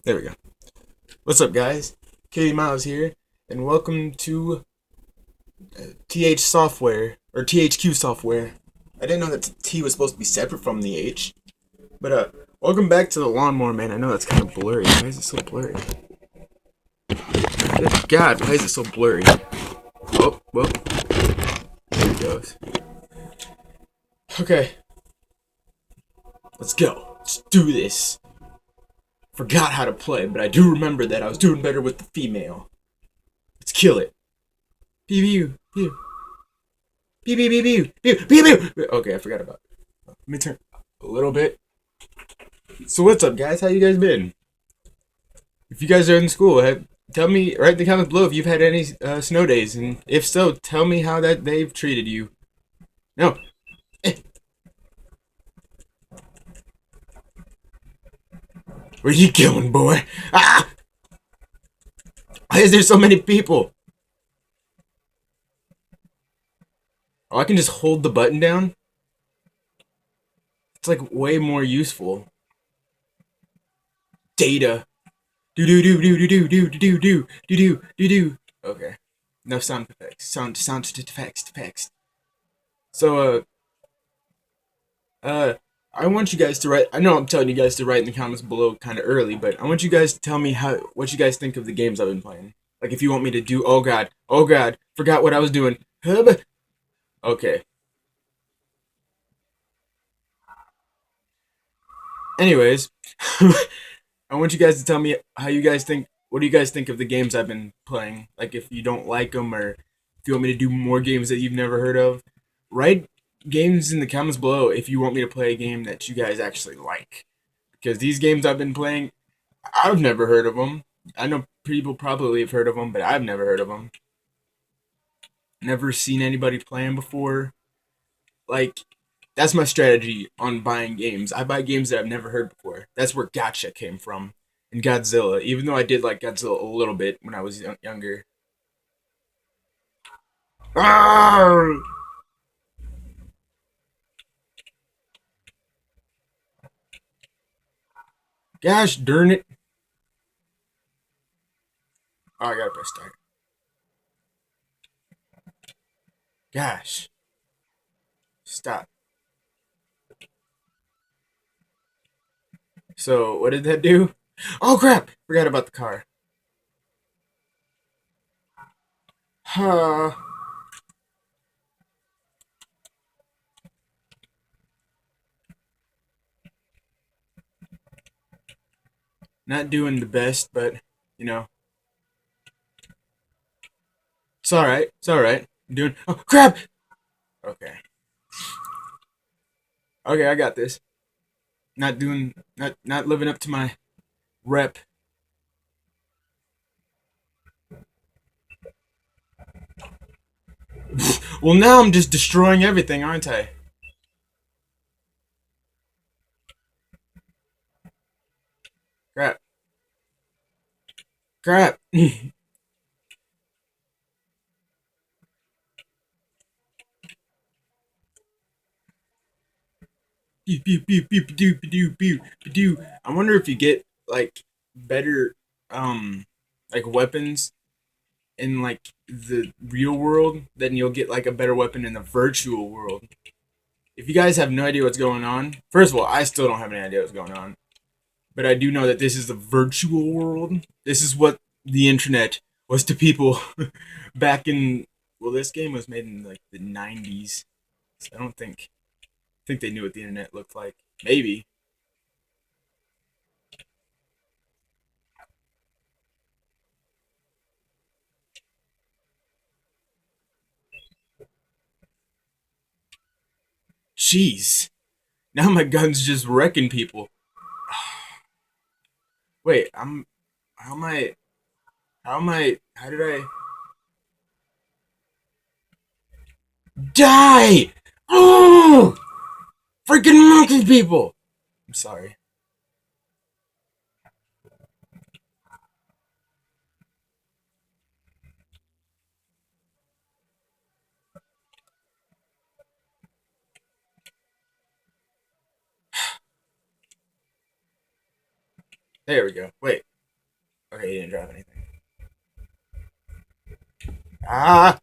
There we go. What's up, guys? KDMiles here, and welcome to TH Software, or THQ Software. I didn't know that the T was supposed to be separate from the H. But, welcome back to the Lawnmower, man. I know that's kind of blurry. Why is it so blurry? Good God, why is it so blurry? Oh, well, there it goes. Okay, let's go. Let's do this. Forgot how to play, but I do remember that I was doing better with the female. Let's kill it. Pew pew pew pew pew pew pew pew pew. Okay, I forgot about it. Let me turn a little bit. So what's up, guys? How you guys been? If you guys are in school, tell me. Write in the comments below if you've had any snow days, and if so, tell me how that they've treated you. No. Eh. Where you going, boy? Ah! Why is there so many people? Oh, I can just hold the button down. It's like way more useful. Data. Do do do do do do do do do do do do do. Okay. No sound effects. Sound effects. So uh I want you guys to write. I know I'm telling you guys to write in the comments below kind of early, but I want you guys to tell me what you guys think of the games I've been playing. Like if you want me to do. Oh god, forgot what I was doing. Hub. Okay. Anyways, I want you guys to tell me how you guys think. What do you guys think of the games I've been playing? Like if you don't like them, or if you want me to do more games that you've never heard of, write games in the comments below if you want me to play a game that you guys actually like. Because these games I've been playing, I've never heard of them. I know people probably have heard of them, but I've never heard of them. Never seen anybody play them before. Like, that's my strategy on buying games. I buy games that I've never heard before. That's where Gotcha came from. And Godzilla, even though I did like Godzilla a little bit when I was younger. Arrgh! Gosh darn it. Oh, I gotta press start. Gosh. Stop. So, what did that do? Oh crap! Forgot about the car. Huh. Not doing the best, but, you know, it's alright. It's alright. I'm doing. Oh crap! Okay. Okay, I got this. Not living up to my rep. Well, now I'm just destroying everything, aren't I? Crap. Crap. Pew, pew, pew, pew, pew, pew, pew, pew. I wonder if you get like better like weapons in like the real world, then you'll get like a better weapon in the virtual world. If you guys have no idea what's going on, first of all, I still don't have any idea what's going on. But I do know that this is the virtual world. This is what the internet was to people back in. Well, this game was made in like the '90s, so I don't think they knew what the internet looked like. Maybe. Jeez. Now my gun's just wrecking people. Wait, I'm. How am I? How am I? How did I die? Oh, freaking monkey people! I'm sorry. There we go. Wait. Okay, he didn't drop anything. Ah!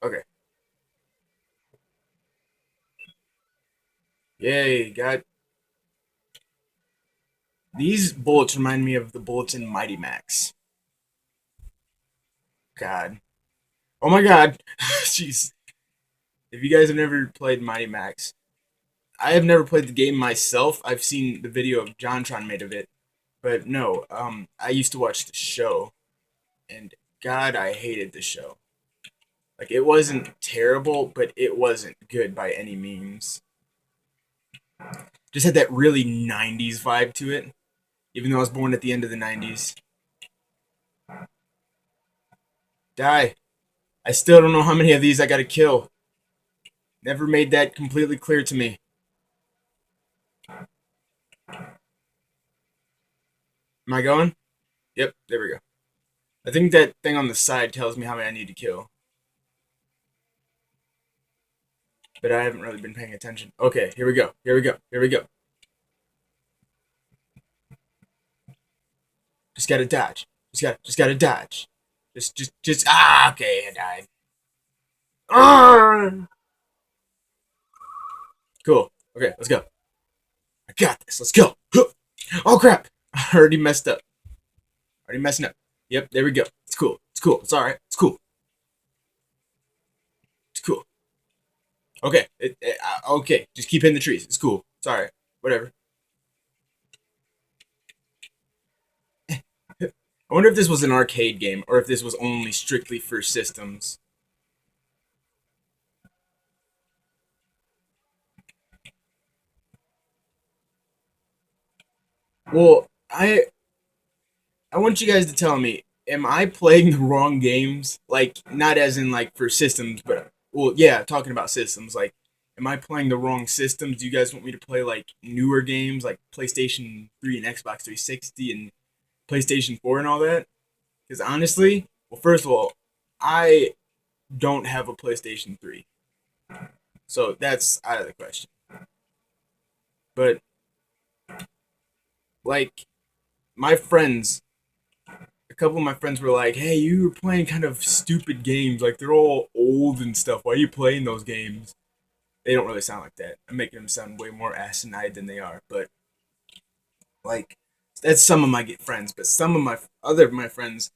Okay. Yay, got. These bullets remind me of the bullets in Mighty Max. God. Oh my god. Jeez. If you guys have never played Mighty Max, I have never played the game myself. I've seen the video of JonTron made of it. But no, I used to watch the show, and God, I hated the show. Like, it wasn't terrible, but it wasn't good by any means. Just had that really 90s vibe to it, even though I was born at the end of the 90s. Die. I still don't know how many of these I gotta kill. Never made that completely clear to me. Am I going? Yep, there we go. I think that thing on the side tells me how many I need to kill. But I haven't really been paying attention. Okay, here we go. Here we go. Here we go. Just gotta dodge. Just gotta dodge. Okay, I died. Arrgh! Cool. Okay, let's go. I got this. Let's go. Oh crap! I already messed up. Already messing up. Yep, there we go. It's cool. It's cool. It's alright. It's cool. It's cool. Okay. Okay. Just keep hitting the trees. It's cool. It's alright. Whatever. I wonder if this was an arcade game or if this was only strictly for systems. Well, I want you guys to tell me, am I playing the wrong games? Like, not as in like for systems, but well, yeah, talking about systems. Like, am I playing the wrong systems? Do you guys want me to play like newer games, like PlayStation 3 and Xbox 360 and PlayStation 4 and all that? Because honestly, well, first of all, I don't have a PlayStation 3, so that's out of the question. But like, my friends a couple of my friends were like, "Hey, you were playing kind of stupid games. Like they're all old and stuff. Why are you playing those games?" They don't really sound like that. I'm making them sound way more asinine than they are. But like, that's some of my friends. But some of my friends,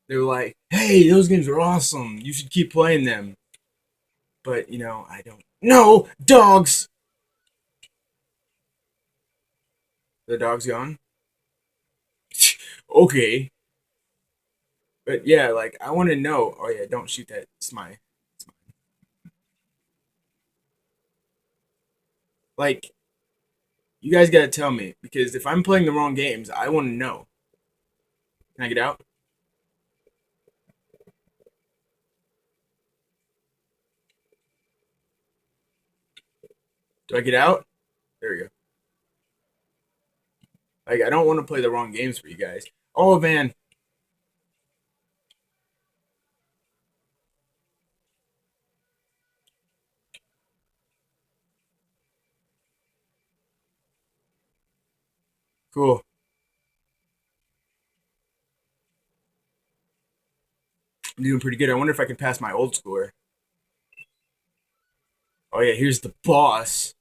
they were like, "Hey, those games are awesome. You should keep playing them." But I don't. No dogs. The dog's gone. Okay, but yeah, like I want to know. Oh yeah, don't shoot that. It's my like you guys gotta tell me because if I'm playing the wrong games, I want to know. Can I get out? Do I get out? There we go. Like I don't want to play the wrong games for you guys. Oh man, cool. I'm doing pretty good. I wonder if I can pass my old score. Oh yeah, here's the boss.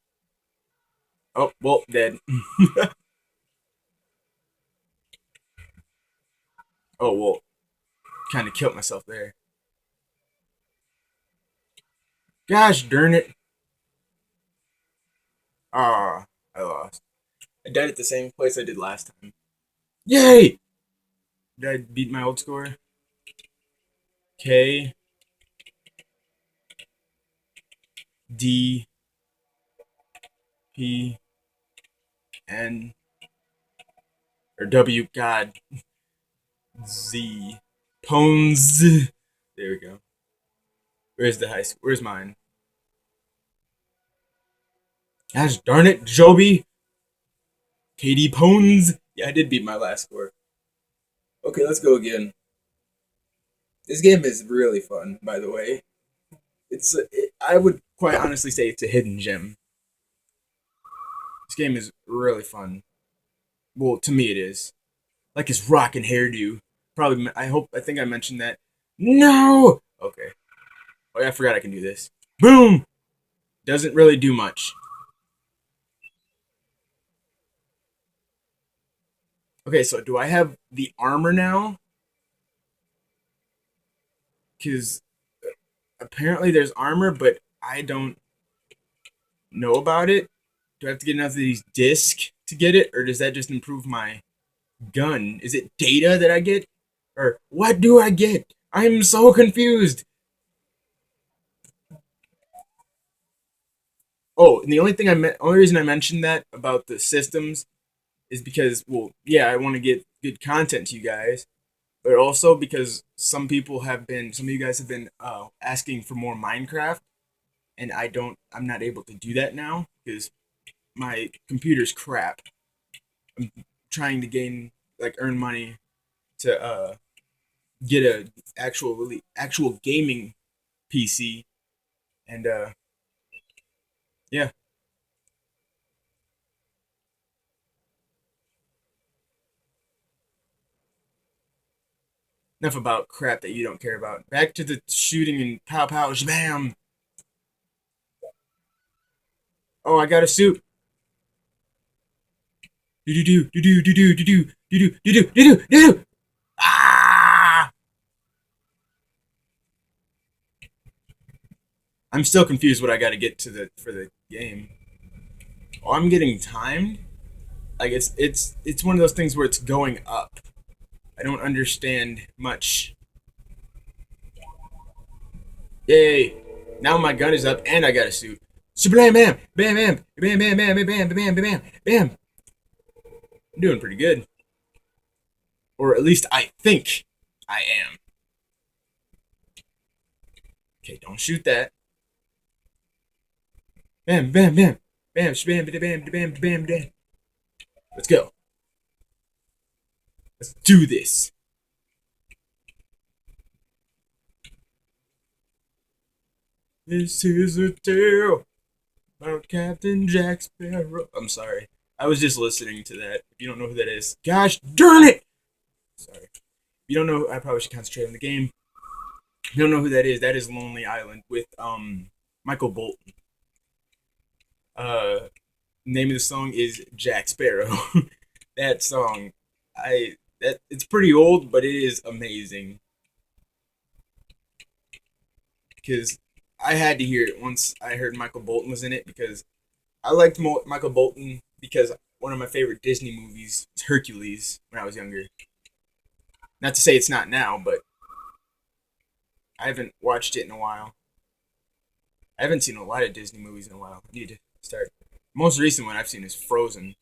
Oh well, dead. Oh well, kind of killed myself there. Gosh darn it! Ah, I lost. I died at the same place I did last time. Yay! Did I beat my old score? K D P N or W. God Z. Pones. There we go. Where's the high school? Where's mine? Gosh darn it, Joby. KD Pones. Yeah, I did beat my last score. Okay, let's go again. This game is really fun, by the way. I would quite honestly say it's a hidden gem. This game is really fun. Well, to me it is. like his rockin' hairdo. Probably, I think I mentioned that. No! Okay. Oh, yeah, I forgot I can do this. Boom! Doesn't really do much. Okay, so do I have the armor now? Because apparently there's armor, but I don't know about it. Do I have to get enough of these discs to get it, or does that just improve my gun? Is it data that I get? Or what do I get? I'm so confused. Oh, and the only reason I mentioned that about the systems is because, well, yeah, I want to get good content to you guys, but also because some of you guys have been asking for more Minecraft, and I'm not able to do that now because my computer's crap. I'm trying to earn money to get a actual gaming PC, and yeah, enough about crap that you don't care about. Back to the shooting and pow pow bam. Oh, I got a suit. Do do do do do do do do do do do do do do. Ah! I'm still confused what I got to get to the for the game. Oh, I'm getting timed. Like it's one of those things where it's going up. I don't understand much. Yay! Now my gun is up and I got a suit. Bam bam bam bam bam bam bam bam bam bam bam bam. I'm doing pretty good, or at least I think I am. Okay, don't shoot that. Bam bam bam bam bam bam bam bam bam. Let's go. Let's do this. This is a tale about Captain Jack Sparrow. I'm sorry. I was just listening to that. If you don't know who that is, gosh darn it! Sorry. If you don't know, I probably should concentrate on the game. If you don't know who that is Lonely Island with Michael Bolton. Uh, name of the song is Jack Sparrow. That song, that it's pretty old, but it is amazing because I had to hear it once I heard Michael Bolton was in it because I liked Michael Bolton because one of my favorite Disney movies was Hercules when I was younger. Not to say it's not now, but I haven't watched it in a while. I haven't seen a lot of Disney movies in a while. I need to start. Most recent one I've seen is Frozen,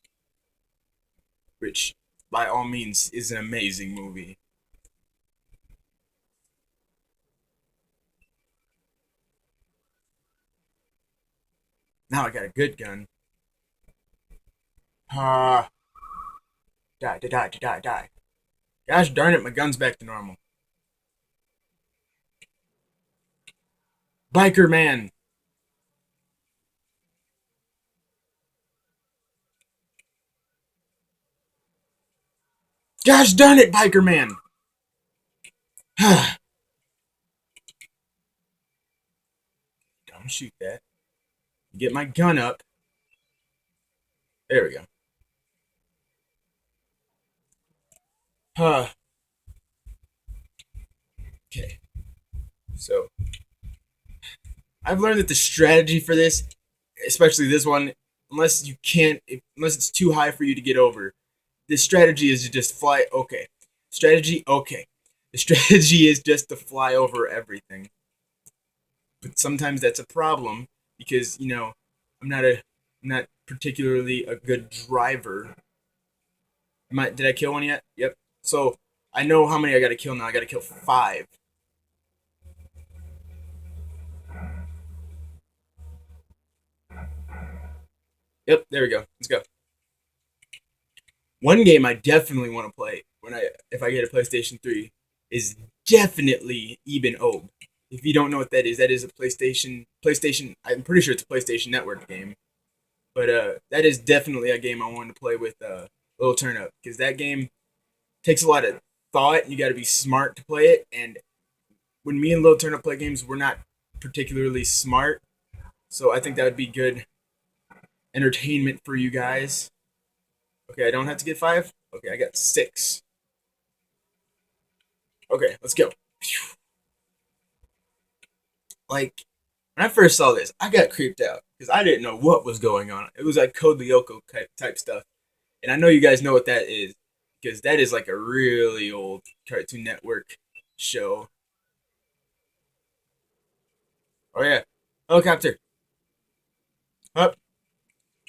which by all means is an amazing movie. Now I got a good gun. Ah, die, die, die, die, die. Gosh darn it, my gun's back to normal. Biker man. Gosh darn it, biker man. Don't shoot that. Get my gun up. There we go. Huh. Okay. So I've learned that the strategy for this, especially this one, unless it's too high for you to get over, the strategy is to just fly. Okay. Strategy. Okay. The strategy is just to fly over everything. But sometimes that's a problem because I'm not particularly a good driver. Did I kill one yet? Yep. So I know how many I got to kill now. I got to kill 5. Yep. There we go. Let's go. One game I definitely want to play if I get a PlayStation 3 is definitely Eben Obe. If you don't know what that is a PlayStation. I'm pretty sure it's a PlayStation Network game, but that is definitely a game I wanted to play with Little Turnip because that game takes a lot of thought, and you got to be smart to play it. And when me and Lil Turnip play games, we're not particularly smart, so I think that would be good entertainment for you guys. Okay, I don't have to get 5. Okay, I got 6. Okay, let's go. Like when I first saw this, I got creeped out because I didn't know what was going on. It was like Code Lyoko type stuff, and I know you guys know what that is because that is like a really old Cartoon Network show. Oh yeah, helicopter. Up.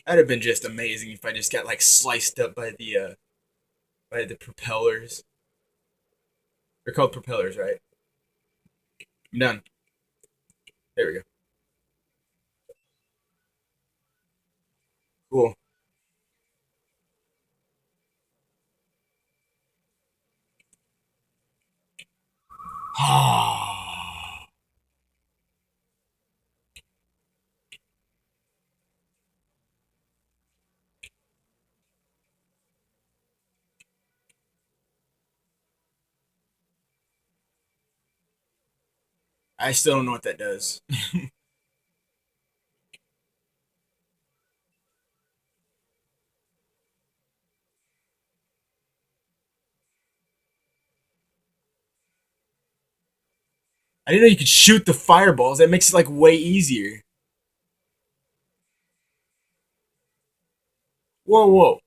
That'd have been just amazing if I just got like sliced up by the propellers. They're called propellers, right? I'm done. There we go. Cool. I still don't know what that does. I didn't know you could shoot the fireballs. That makes it like way easier. Whoa, whoa.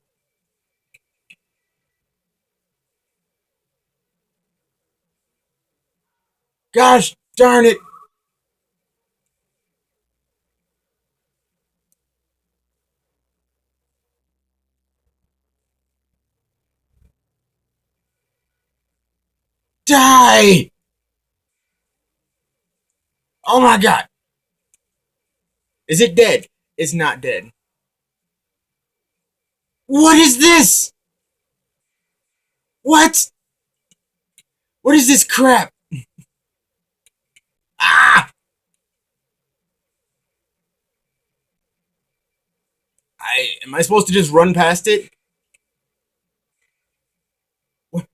Gosh darn it. Die! Oh my god. Is it dead? It's not dead. What is this? What? What is this crap? Ah! Am I supposed to just run past it?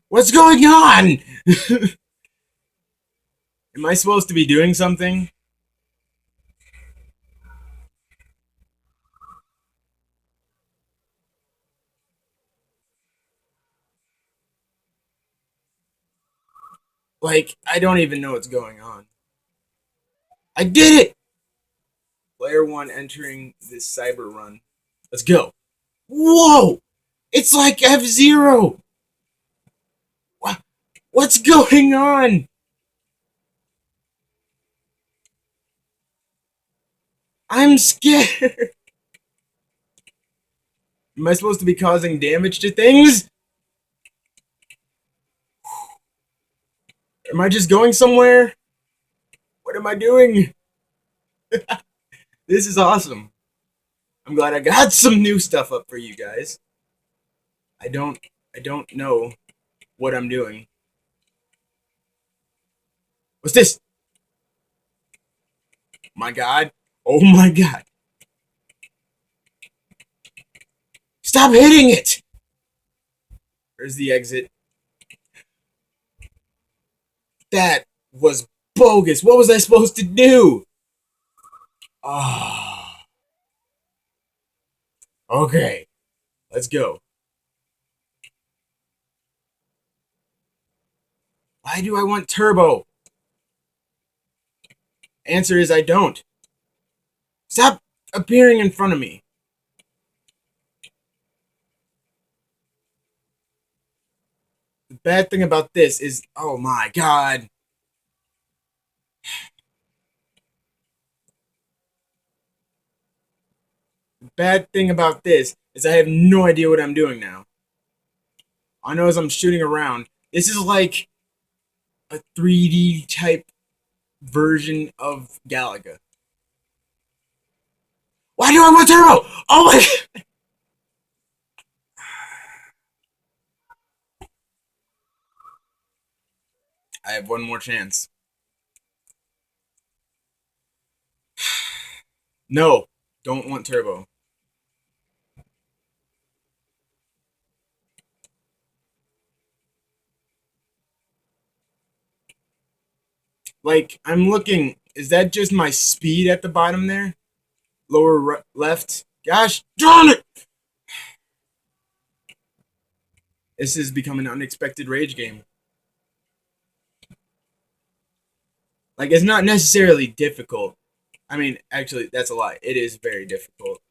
What's going on? Am I supposed to be doing something? Like, I don't even know what's going on. I did it! Player 1 entering this cyber run. Let's go. Whoa! It's like F-Zero! What's going on? I'm scared. Am I supposed to be causing damage to things? Am I just going somewhere? What am I doing? This is awesome. I'm glad I got some new stuff up for you guys. I don't I don't know what I'm doing. What's this? My god. Oh my god. Stop hitting it! Where's the exit? That was bogus. What was I supposed to do? Ah. Okay. Let's go. Why do I want turbo? Answer is I don't. Stop appearing in front of me. The bad thing about this is, oh my god. The bad thing about this is I have no idea what I'm doing now. I know as I'm shooting around, this is like a 3D type version of Galaga. Why do I want turbo? Oh my! I have one more chance. No, don't want turbo. Like, I'm looking. Is that just my speed at the bottom there? Lower left? Gosh darn it! This has become an unexpected rage game. Like, it's not necessarily difficult. I mean, actually, that's a lie. It is very difficult.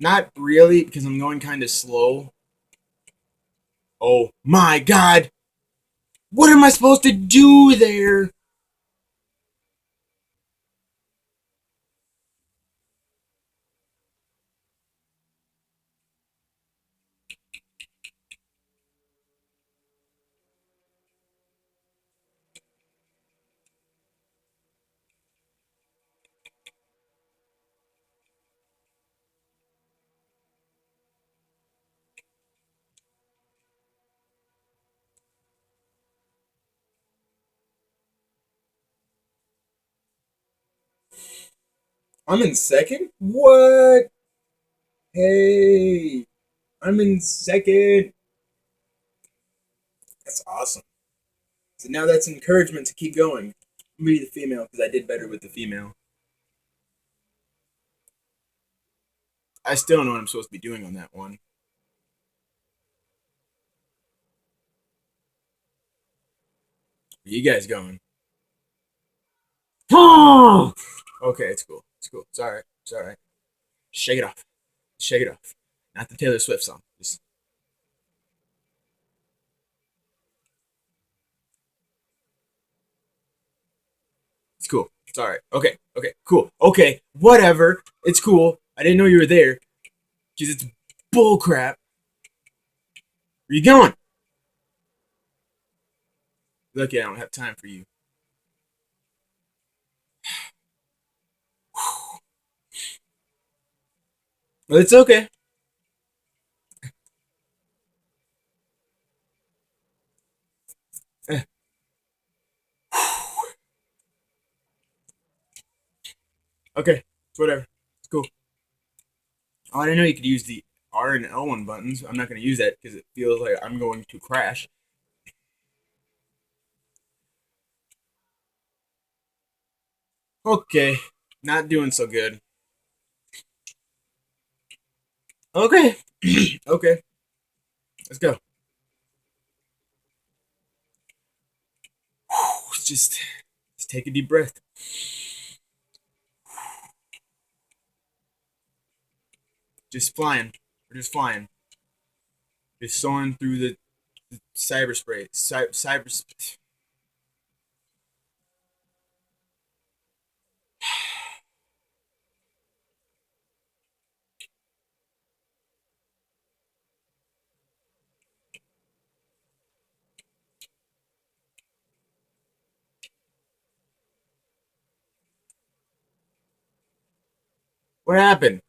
Not really, because I'm going kind of slow. Oh my god! What am I supposed to do there? I'm in second? What? Hey, I'm in second. That's awesome. So now that's encouragement to keep going. I'm gonna be the female because I did better with the female. I still don't know what I'm supposed to be doing on that one. Where you guys going? Okay, it's cool. It's cool. It's alright. It's alright. Shake it off. Shake it off. Not the Taylor Swift song. Just it's cool. It's alright. Okay. Okay. Cool. Okay. Whatever. It's cool. I didn't know you were there. Because it's bullcrap. Where you going? Lucky I don't have time for you. Well, it's okay. Eh. Okay. It's whatever. It's cool. Oh, I didn't know you could use the R and L1 buttons. I'm not going to use that because it feels like I'm going to crash. Okay. Not doing so good. Okay. Okay. Let's go. Just take a deep breath. Just flying. We're just flying. Just soaring through the cyberspace. Cyber. What happened?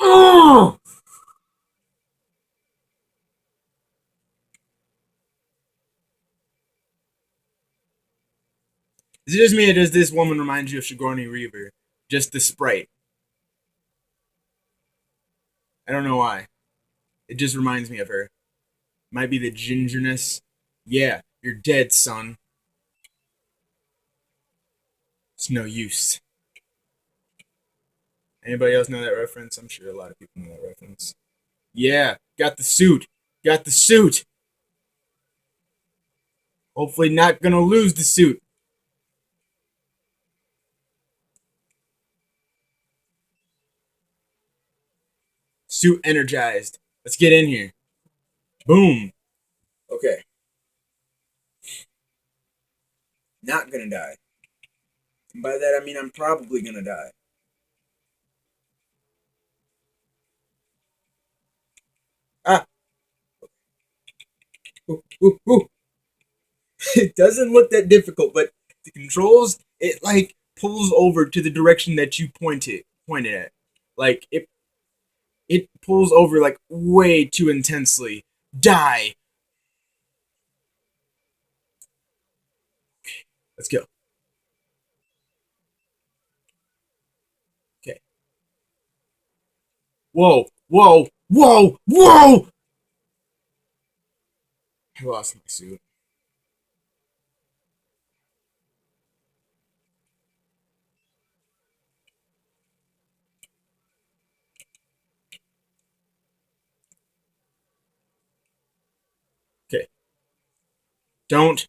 Oh! Is it just me or does this woman remind you of Sigourney Weaver? Just the sprite. I don't know why. It just reminds me of her. Might be the gingerness. Yeah, you're dead, son. It's no use. Anybody else know that reference? I'm sure a lot of people know that reference. Yeah, got the suit. Got the suit. Hopefully not gonna lose the suit. Suit energized. Let's get in here. Boom. Okay. Not gonna die. And by that I mean I'm probably gonna die. Ah. Ooh, ooh, ooh. It doesn't look that difficult, but the controls, it like pulls over to the direction that you pointed at. Like it pulls over like way too intensely. Die. Let's go. Okay. Whoa, whoa, whoa, whoa! I lost my suit. Don't.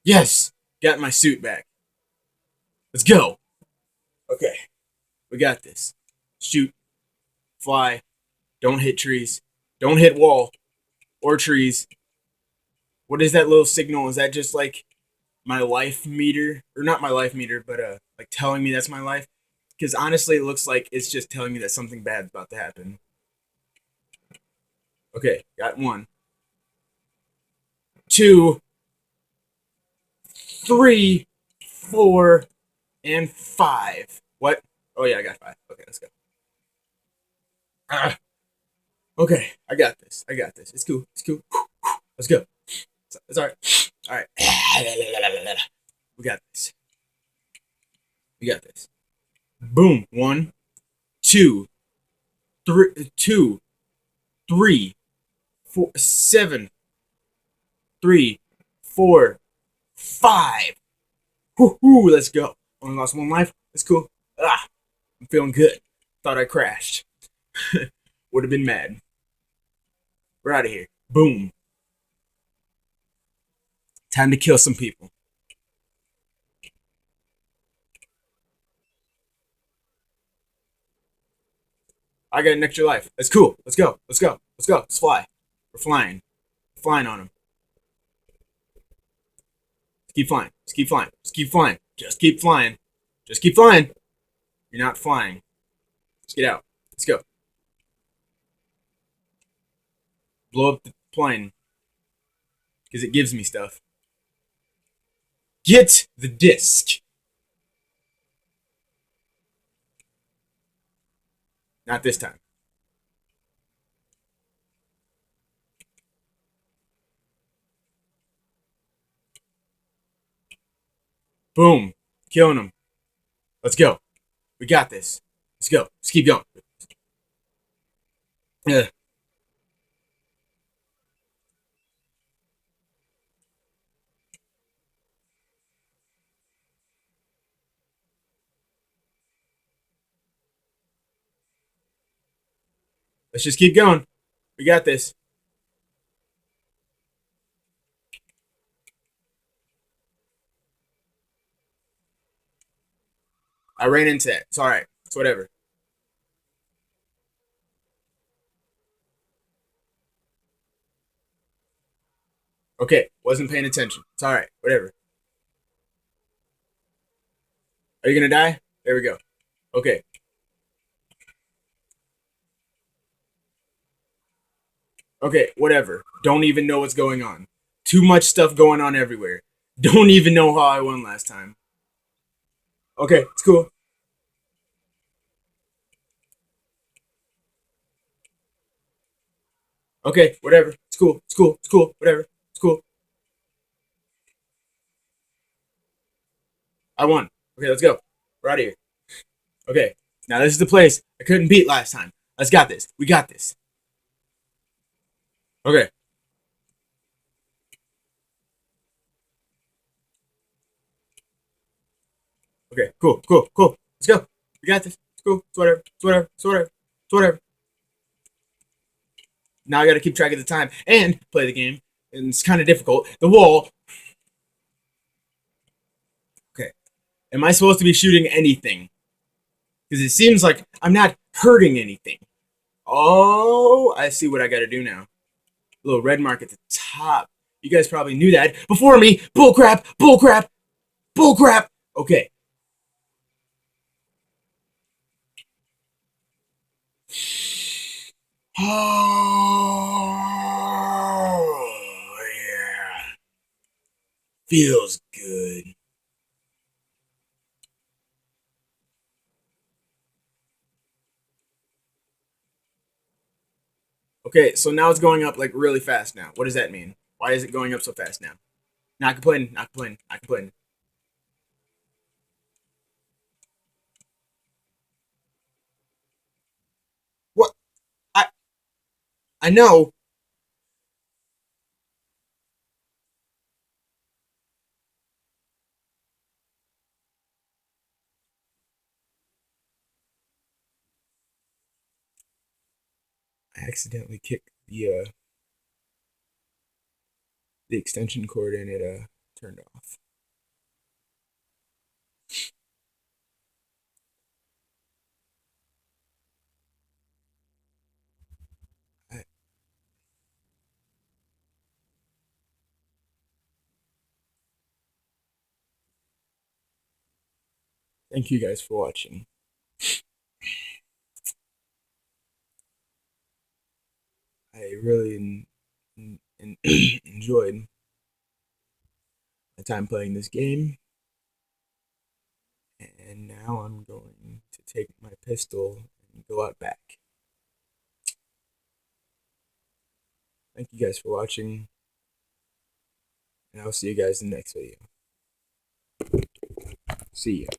Yes! Got my suit back. Let's go. Okay, we got this. Shoot, fly, don't hit trees, don't hit wall or trees. What is that little signal? Is that just like my life meter? Or not my life meter, but like telling me that's my life? Because honestly, it looks like it's just telling me that something bad's about to happen. Okay, got one, two, three, four, and five. What? Oh yeah, I got five. Okay, let's go. Ah, okay, I got this. I got this. It's cool. It's cool. Let's go. It's all right. All right. We got this. We got this. Boom. One, two, two, three, four, seven, three, four, five. Woohoo! Let's go. Only lost one life. That's cool. Ah, I'm feeling good. Thought I crashed. Would have been mad. We're out of here. Boom. Time to kill some people. I got an extra life. That's cool. Let's go. Let's go. Let's go. Let's fly. We're flying. We're flying on them. Just keep flying. Just keep flying. Just keep flying. Just keep flying. Just keep flying. You're not flying. Let's get out. Let's go. Blow up the plane because it gives me stuff. Get the disc. Not this time. Boom. Killing him. Let's go. We got this. Let's go. Let's keep going. Yeah. Let's just keep going. We got this. I ran into that. It's all right. It's whatever. Okay. Wasn't paying attention. It's all right. Whatever. Are you going to die? There we go. Okay. Okay. Whatever. Don't even know what's going on. Too much stuff going on everywhere. Don't even know how I won last time. Okay. It's cool. Okay. Whatever. It's cool. It's cool. It's cool. Whatever. It's cool. I won. Okay. Let's go. We're out of here. Okay. Now this is the place I couldn't beat last time. Let's got this. We got this. Okay. Okay. Cool. Cool. Cool. Let's go. We got this. It's cool. It's whatever. It's whatever. It's whatever. It's whatever. Now I got to keep track of the time and play the game. And it's kind of difficult. The wall. Okay. Am I supposed to be shooting anything? Because it seems like I'm not hurting anything. Oh, I see what I got to do now. A little red mark at the top. You guys probably knew that before me. Bullcrap. Bullcrap. Bullcrap. Okay. Oh, yeah. Feels good. Okay, so now it's going up like really fast now. What does that mean? Why is it going up so fast now? Not complaining, not complaining, not complaining. What? I I know. I accidentally kicked the extension cord and it turned off. I, thank you guys for watching. I really enjoyed my time playing this game, and now I'm going to take my pistol and go out back. Thank you guys for watching, and I'll see you guys in the next video. See ya.